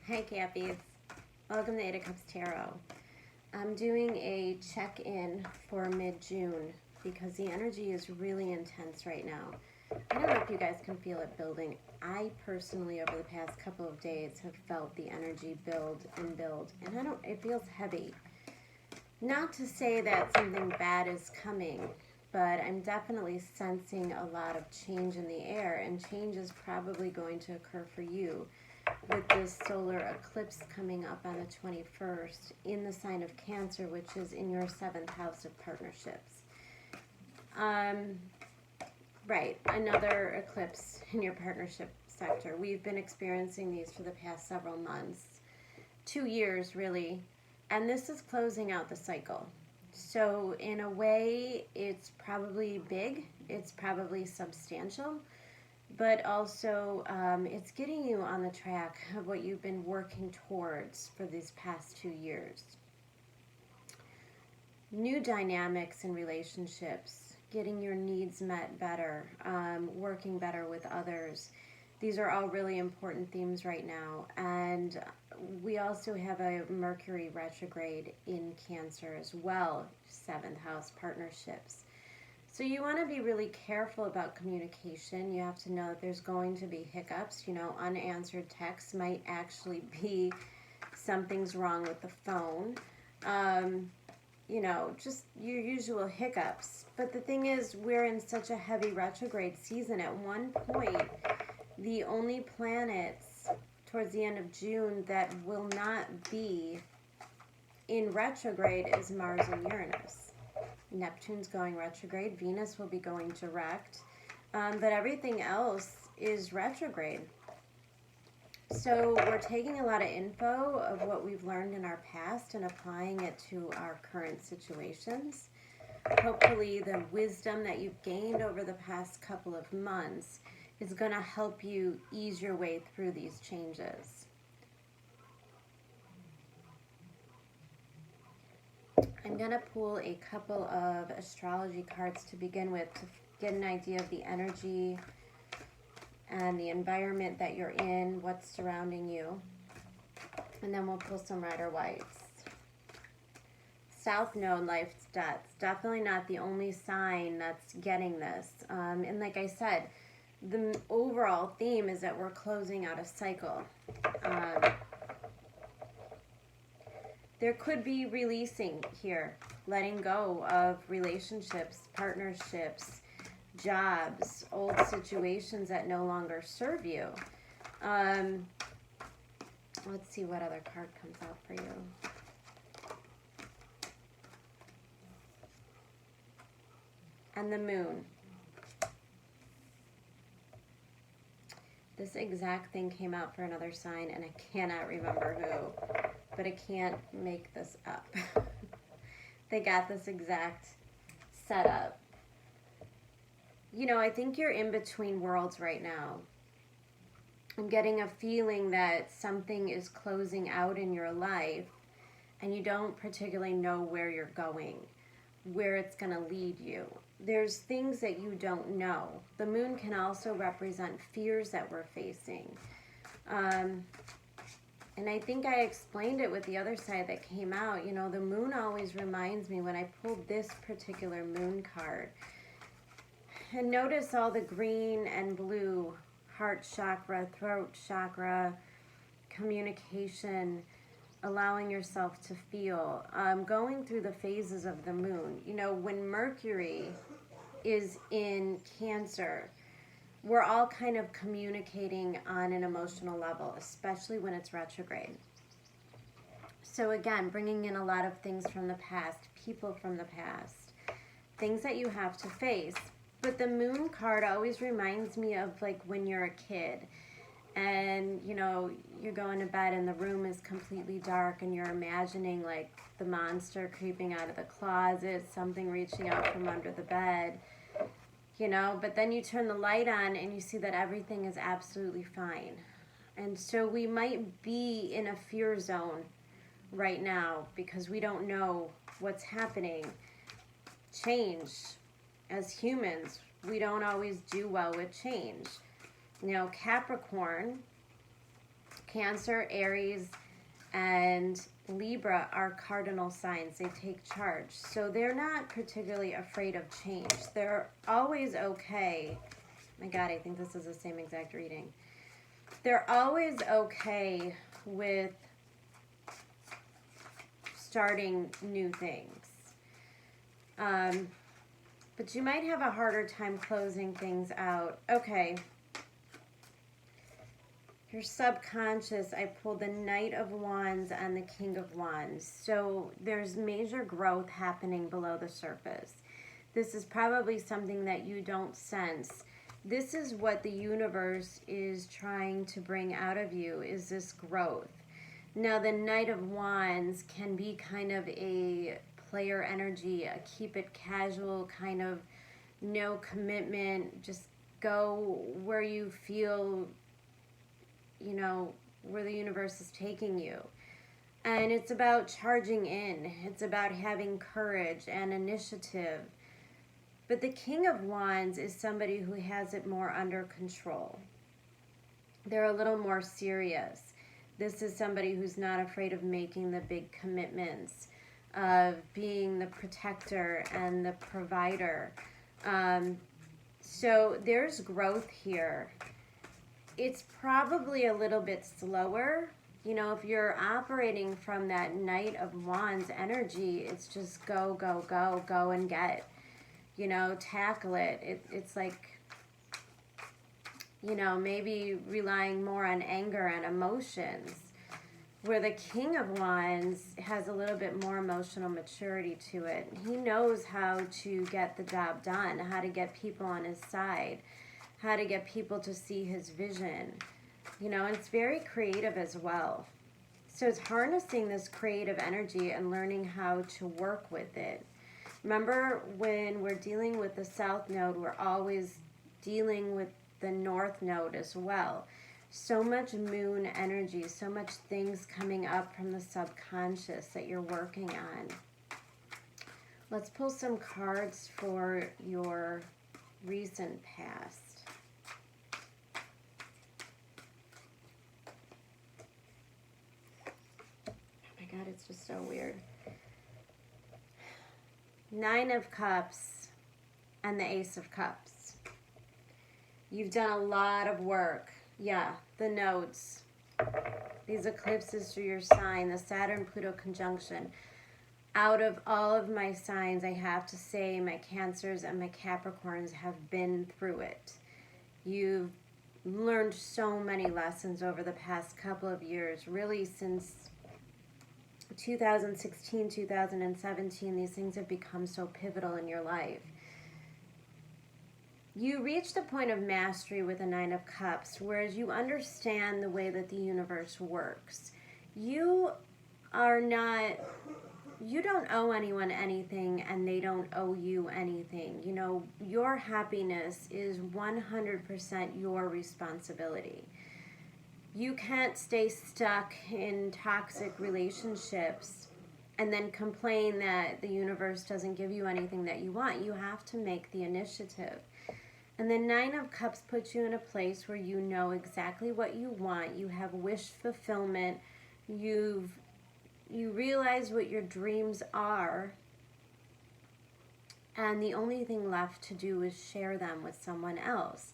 Hi, Cappies. Welcome to Eight of Cups Tarot. I'm doing a check-in for mid-June because the energy is really intense right now. I don't know if you guys can feel it building. I personally, over the past couple of days, have felt the energy build, and it feels heavy. Not to say that something bad is coming, but I'm definitely sensing a lot of change in the air, and change is probably going to occur for you with this solar eclipse coming up on the 21st in the sign of Cancer, which is in your 7th house of partnerships. Right, another eclipse in your partnership sector. We've been experiencing these for the past several months, 2 years really, and this is closing out the cycle. So in a way, it's probably big, it's probably substantial, but also it's getting you on the track of what you've been working towards for these past 2 years. New dynamics in relationships, getting your needs met better, working better with others. These are all really important themes right now. And we also have a Mercury retrograde in Cancer as well, 7th house partnerships. So you want to be really careful about communication. You have to know that there's going to be hiccups. Unanswered texts might actually be something's wrong with the phone. Just your usual hiccups. But the thing is, we're in such a heavy retrograde season. At one point, the only planets towards the end of June that will not be in retrograde is Mars and Uranus. Neptune's going retrograde. Venus will be going direct. But everything else is retrograde. So we're taking a lot of info of what we've learned in our past and applying it to our current situations. Hopefully the wisdom that you've gained over the past couple of months is going to help you ease your way through these changes. I'm going to pull a couple of astrology cards to begin with to get an idea of the energy and the environment that you're in, what's surrounding you. And then we'll pull some Rider-Waite's. South Node, life's death. Definitely not the only sign that's getting this. And like I said, the overall theme is that we're closing out a cycle. There could be releasing here, letting go of relationships, partnerships, jobs, old situations that no longer serve you. Let's see what other card comes out for you. And the Moon. This exact thing came out for another sign, and I cannot remember who, but I can't make this up. They got this exact setup. I think you're in between worlds right now. I'm getting a feeling that something is closing out in your life, and you don't particularly know where you're going, where it's going to lead you. There's things that you don't know. The Moon can also represent fears that we're facing. And I think I explained it with the other side that came out. The Moon always reminds me when I pulled this particular Moon card. And notice all the green and blue, heart chakra, throat chakra, communication, allowing yourself to feel, going through the phases of the Moon. When Mercury is in Cancer, we're all kind of communicating on an emotional level, especially when it's retrograde. So again, bringing in a lot of things from the past, people from the past, things that you have to face. But the Moon card always reminds me of like when you're a kid and you're going to bed and the room is completely dark and you're imagining like the monster creeping out of the closet, something reaching out from under the bed, but then you turn the light on and you see that everything is absolutely fine. And so we might be in a fear zone right now because we don't know what's happening. Change. As humans, we don't always do well with change. Capricorn Cancer, Aries, and Libra are cardinal signs. They take charge. So they're not particularly afraid of change. They're always okay. My God, I think this is the same exact reading. They're always okay with starting new things. But you might have a harder time closing things out. Okay. Your subconscious, I pulled the Knight of Wands and the King of Wands. So there's major growth happening below the surface. This is probably something that you don't sense. This is what the universe is trying to bring out of you, is this growth. Now, the Knight of Wands can be kind of a player energy, a keep it casual, kind of no commitment, just go where you feel, you know, where the universe is taking you. And it's about charging in. It's about having courage and initiative. But the King of Wands is somebody who has it more under control. They're a little more serious. This is somebody who's not afraid of making the big commitments, of being the protector and the provider. So there's growth here. It's probably a little bit slower. You know, if you're operating from that Knight of Wands energy, it's just go, go, go, go and get. You know, tackle it. It's like, you know, maybe relying more on anger and emotions. Where the King of Wands has a little bit more emotional maturity to it. He knows how to get the job done, how to get people on his side, how to get people to see his vision. You know, and it's very creative as well. So it's harnessing this creative energy and learning how to work with it. Remember, when we're dealing with the South Node, we're always dealing with the North Node as well. So much moon energy, so much things coming up from the subconscious that you're working on. Let's pull some cards for your recent past. Oh my God, it's just so weird. Nine of Cups and the Ace of Cups. You've done a lot of work. Yeah, the nodes. These eclipses through your sign, the Saturn-Pluto conjunction. Out of all of my signs, I have to say my Cancers and my Capricorns have been through it. You've learned so many lessons over the past couple of years, really since 2016, 2017, these things have become so pivotal in your life. You reach the point of mastery with a Nine of Cups, whereas you understand the way that the universe works. You don't owe anyone anything, and they don't owe you anything. You know, your happiness is 100% your responsibility. You can't stay stuck in toxic relationships and then complain that the universe doesn't give you anything that you want. You have to make the initiative. And the Nine of Cups puts you in a place where you know exactly what you want. You have wish fulfillment. You realize what your dreams are. And the only thing left to do is share them with someone else.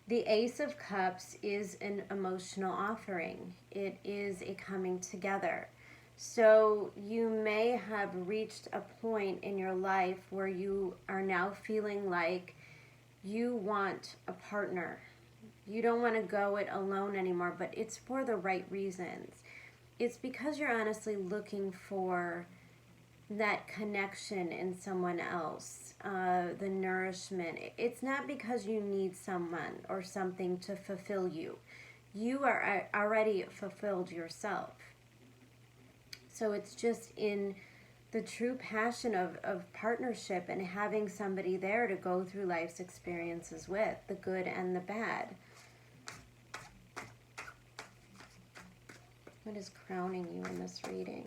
The Ace of Cups is an emotional offering. It is a coming together. So you may have reached a point in your life where you are now feeling like you want a partner. You don't want to go it alone anymore, but it's for the right reasons. It's because you're honestly looking for that connection in someone else, the nourishment. It's not because you need someone or something to fulfill you. You are already fulfilled yourself. So it's just in the true passion of partnership and having somebody there to go through life's experiences with, the good and the bad. What is crowning you in this reading?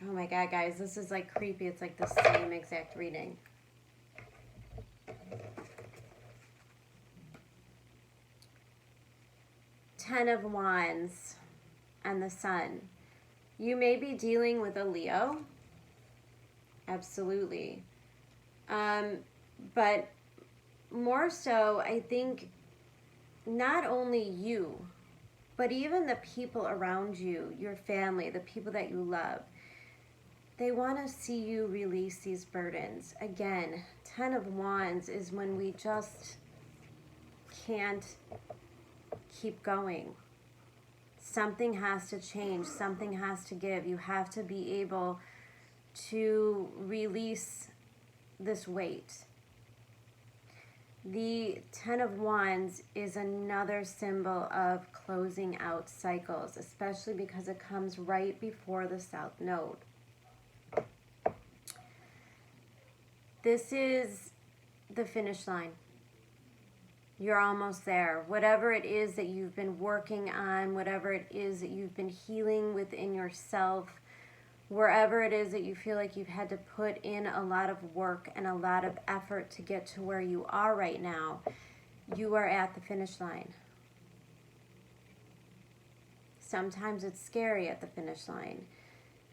Oh my God, guys, this is like creepy. It's like the same exact reading. Ten of Wands and the Sun. You may be dealing with a Leo. Absolutely. But more so, I think not only you, but even the people around you, your family, the people that you love, they want to see you release these burdens. Again, Ten of Wands is when we just can't keep going. Something has to change. Something has to give. You have to be able to release this weight. The Ten of Wands is another symbol of closing out cycles, especially because it comes right before the South Node. This is the finish line. You're almost there. Whatever it is that you've been working on, whatever it is that you've been healing within yourself, wherever it is that you feel like you've had to put in a lot of work and a lot of effort to get to where you are right now, you are at the finish line. Sometimes it's scary at the finish line.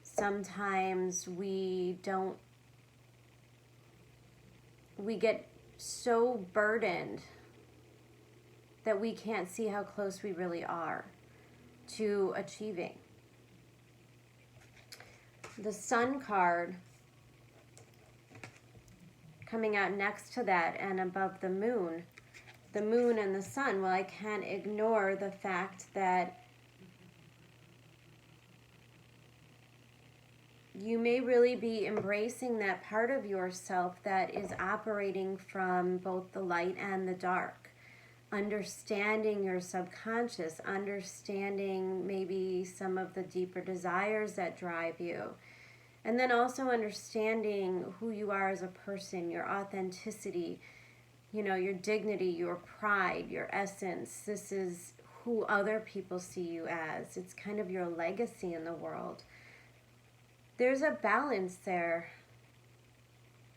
Sometimes we get so burdened that we can't see how close we really are to achieving. The Sun card coming out next to that and above the moon and the sun, well, I can't ignore the fact that you may really be embracing that part of yourself that is operating from both the light and the dark. Understanding your subconscious, understanding maybe some of the deeper desires that drive you. And then also understanding who you are as a person, your authenticity, your dignity, your pride, your essence. This is who other people see you as. It's kind of your legacy in the world. There's a balance there.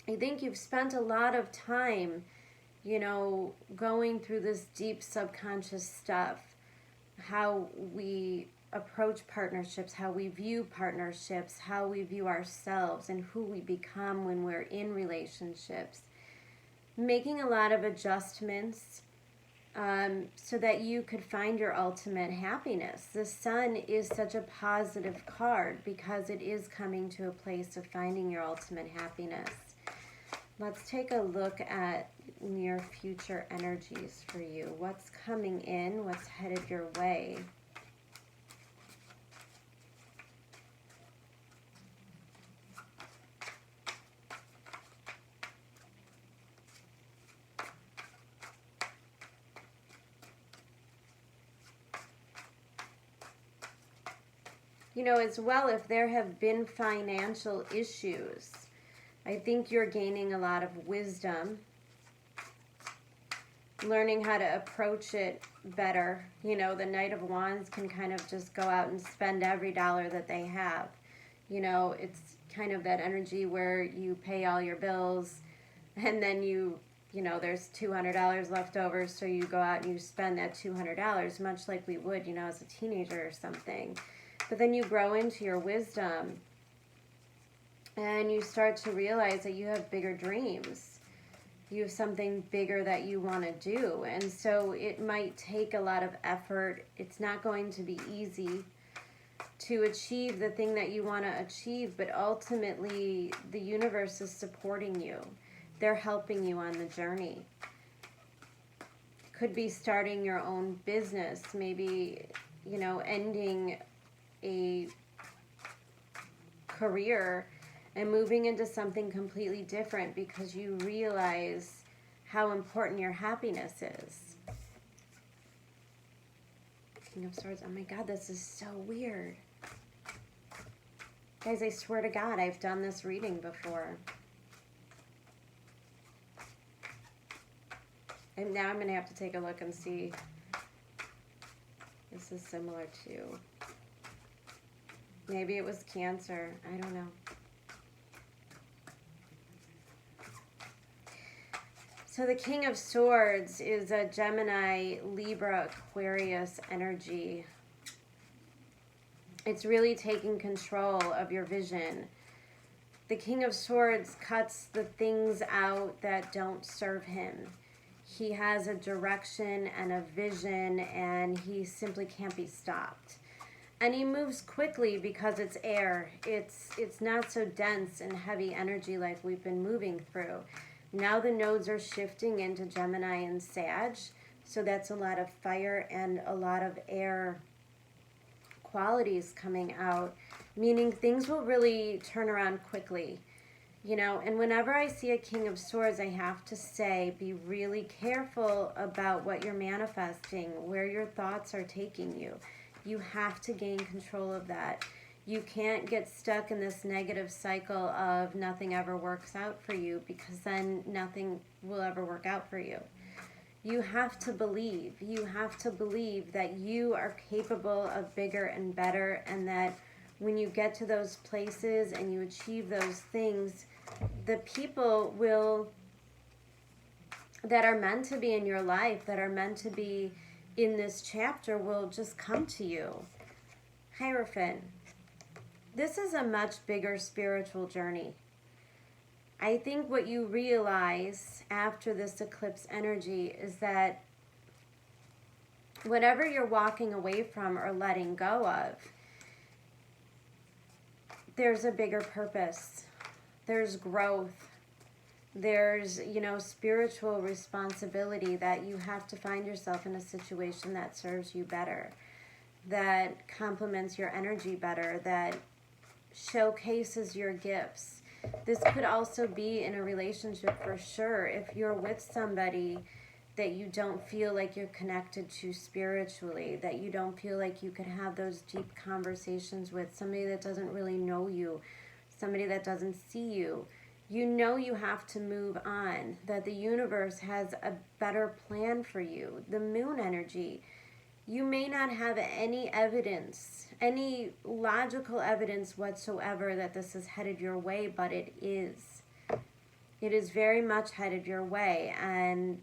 I think you've spent a lot of time, going through this deep subconscious stuff, how we approach partnerships, how we view partnerships, how we view ourselves, and who we become when we're in relationships. Making a lot of adjustments so that you could find your ultimate happiness. The Sun is such a positive card because it is coming to a place of finding your ultimate happiness. Let's take a look at near future energies for you. What's coming in? What's headed your way? As well, if there have been financial issues, I think you're gaining a lot of wisdom, learning how to approach it better. The Knight of Wands can kind of just go out and spend every dollar that they have. It's kind of that energy where you pay all your bills and then there's $200 left over, so you go out and you spend that $200, much like we would, as a teenager or something. But then you grow into your wisdom and you start to realize that you have bigger dreams. You have something bigger that you want to do. And so it might take a lot of effort. It's not going to be easy to achieve the thing that you want to achieve, but ultimately the universe is supporting you. They're helping you on the journey. Could be starting your own business, maybe, ending a career and moving into something completely different because you realize how important your happiness is. King of Swords. Oh my God, this is so weird. Guys, I swear to God, I've done this reading before. And now I'm going to have to take a look and see. This is similar to... Maybe it was Cancer. I don't know. So the King of Swords is a Gemini, Libra, Aquarius energy. It's really taking control of your vision. The King of Swords cuts the things out that don't serve him. He has a direction and a vision, and he simply can't be stopped. And he moves quickly because it's air. It's not so dense and heavy energy like we've been moving through. Now the nodes are shifting into Gemini and Sag, so that's a lot of fire and a lot of air qualities coming out, meaning things will really turn around quickly. You know, and whenever I see a King of Swords, I have to say, be really careful about what you're manifesting, where your thoughts are taking you. You have to gain control of that. You can't get stuck in this negative cycle of nothing ever works out for you, because then nothing will ever work out for you. You have to believe. You have to believe that you are capable of bigger and better, and that when you get to those places and you achieve those things, the people that are meant to be in your life, that are meant to be in this chapter, will just come to you. Hierophant. This is a much bigger spiritual journey. I think what you realize after this eclipse energy is that whatever you're walking away from or letting go of, there's a bigger purpose. There's growth. There's, spiritual responsibility, that you have to find yourself in a situation that serves you better, that complements your energy better, that showcases your gifts. This could also be in a relationship for sure. If you're with somebody that you don't feel like you're connected to spiritually, that you don't feel like you could have those deep conversations with, somebody that doesn't really know you, somebody that doesn't see you, you have to move on, that the universe has a better plan for you. The moon energy, you may not have any evidence, any logical evidence whatsoever that this is headed your way, but it is. It is very much headed your way, and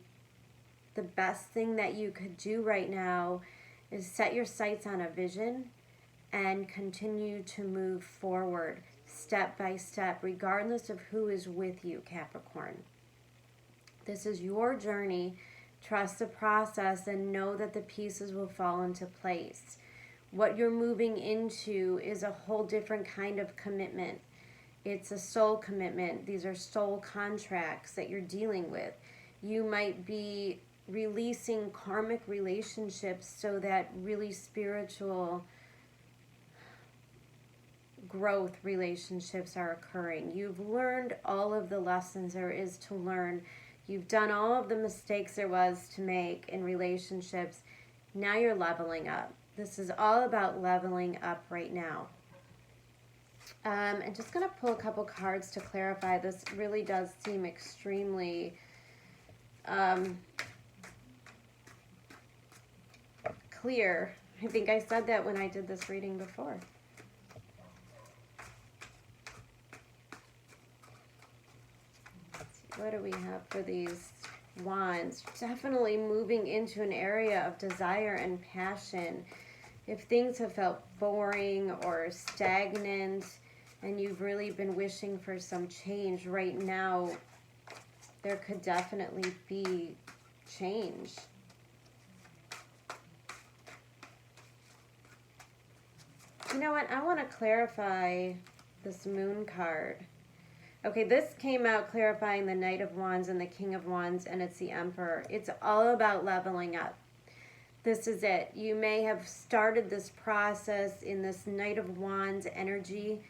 the best thing that you could do right now is set your sights on a vision and continue to move forward step by step, regardless of who is with you, Capricorn. This is your journey. Trust the process and know that the pieces will fall into place. What you're moving into is a whole different kind of commitment. It's a soul commitment. These are soul contracts that you're dealing with. You might be releasing karmic relationships so that really spiritual growth relationships are occurring. You've learned all of the lessons there is to learn. You've done all of the mistakes there was to make in relationships. Now you're leveling up. This is all about leveling up right now. I'm just going to pull a couple cards to clarify. This really does seem extremely clear. I think I said that when I did this reading before. What do we have for these wands? Definitely moving into an area of desire and passion. If things have felt boring or stagnant and you've really been wishing for some change right now, there could definitely be change. You know what? I want to clarify this moon card. Okay, this came out clarifying the Knight of Wands and the King of Wands, and it's the Emperor. It's all about leveling up. This is it. You may have started this process in this Knight of Wands energy,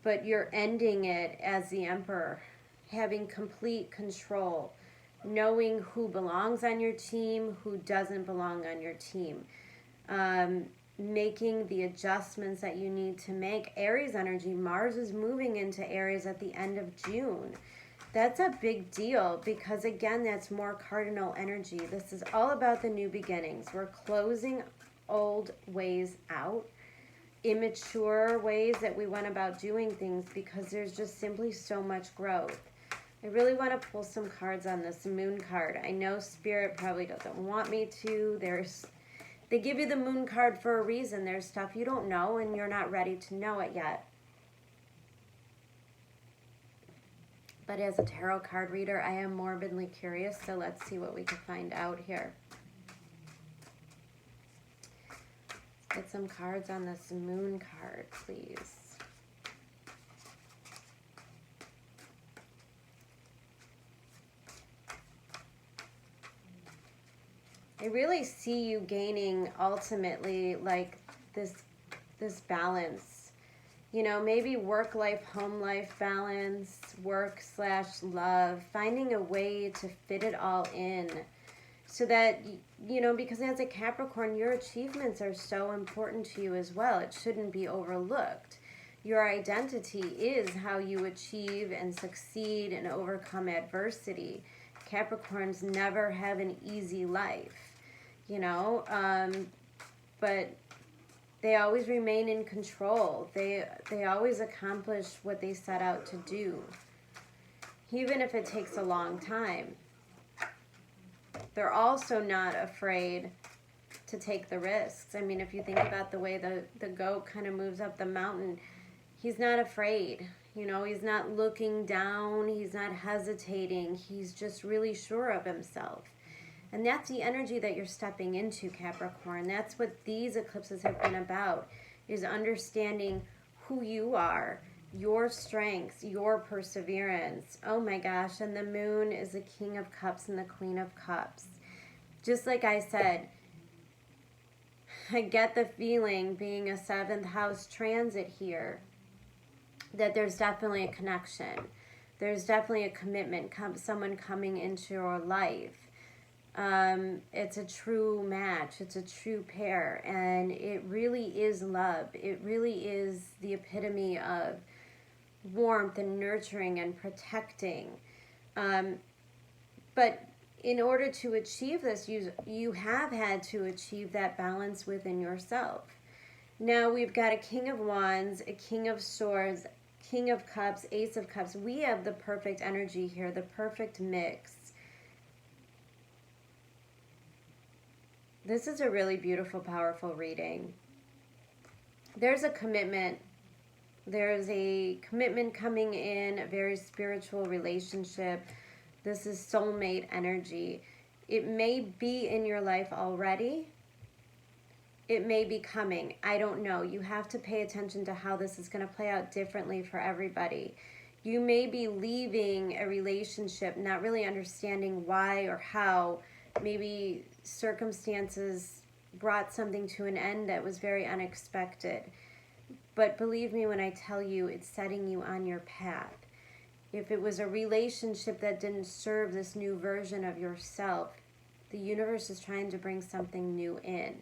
but you're ending it as the Emperor, having complete control, knowing who belongs on your team, who doesn't belong on your team, making the adjustments that you need to make. Aries energy, Mars is moving into Aries at the end of June. That's a big deal because, again, that's more cardinal energy. This is all about the new beginnings. We're closing old ways out immature ways that we went about doing things, because there's just simply so much growth. I really want to pull some cards on this moon card. I know Spirit probably doesn't want me to. They give you the moon card for a reason. There's stuff you don't know and you're not ready to know it yet. But as a tarot card reader, I am morbidly curious, so let's see what we can find out here. Let's get some cards on this moon card, please. I really see you gaining ultimately like this balance. You know, maybe work life, home life balance, work/love, finding a way to fit it all in so that, you know, because as a Capricorn, your achievements are so important to you as well. It shouldn't be overlooked. Your identity is how you achieve and succeed and overcome adversity. Capricorns never have an easy life, you know, but they always remain in control. They always accomplish what they set out to do, even if it takes a long time. They're also not afraid to take the risks. I mean, if you think about the way the goat kind of moves up the mountain, he's not afraid. You know, he's not looking down. He's not hesitating. He's just really sure of himself. And that's the energy that you're stepping into, Capricorn. That's what these eclipses have been about, is understanding who you are, your strengths, your perseverance. Oh my gosh, and the moon is the King of Cups and the Queen of Cups. Just like I said, I get the feeling, being a 7th house transit here, that there's definitely a connection. There's definitely a commitment, someone coming into your life. It's a true match. It's a true pair. And it really is love. It really is the epitome of warmth and nurturing and protecting. But in order to achieve this, you have had to achieve that balance within yourself. Now we've got a King of Wands, a King of Swords, King of Cups, Ace of Cups. We have the perfect energy here, the perfect mix. This is a really beautiful, powerful reading. There's a commitment. There's a commitment coming in, a very spiritual relationship. This is soulmate energy. It may be in your life already. It may be coming. I don't know. You have to pay attention to how this is going to play out differently for everybody. You may be leaving a relationship, not really understanding why or how. Maybe circumstances brought something to an end that was very unexpected. But believe me when I tell you, it's setting you on your path. If it was a relationship that didn't serve this new version of yourself, the universe is trying to bring something new in.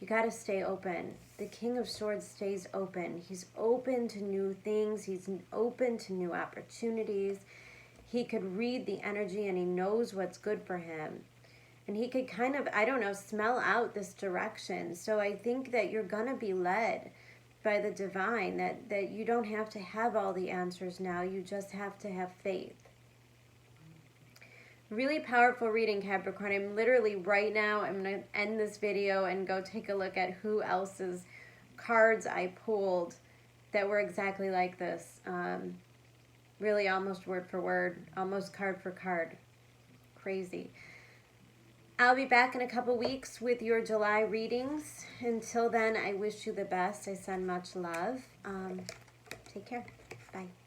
You got to stay open. The King of Swords stays open. He's open to new things. He's open to new opportunities. He could read the energy and he knows what's good for him. And he could kind of, I don't know, smell out this direction. So I think that you're going to be led by the divine, that you don't have to have all the answers now. You just have to have faith. Really powerful reading, Capricorn. I'm literally right now, I'm going to end this video and go take a look at who else's cards I pulled that were exactly like this. Really almost word for word, almost card for card. Crazy. I'll be back in a couple weeks with your July readings. Until then, I wish you the best. I send much love. Take care. Bye.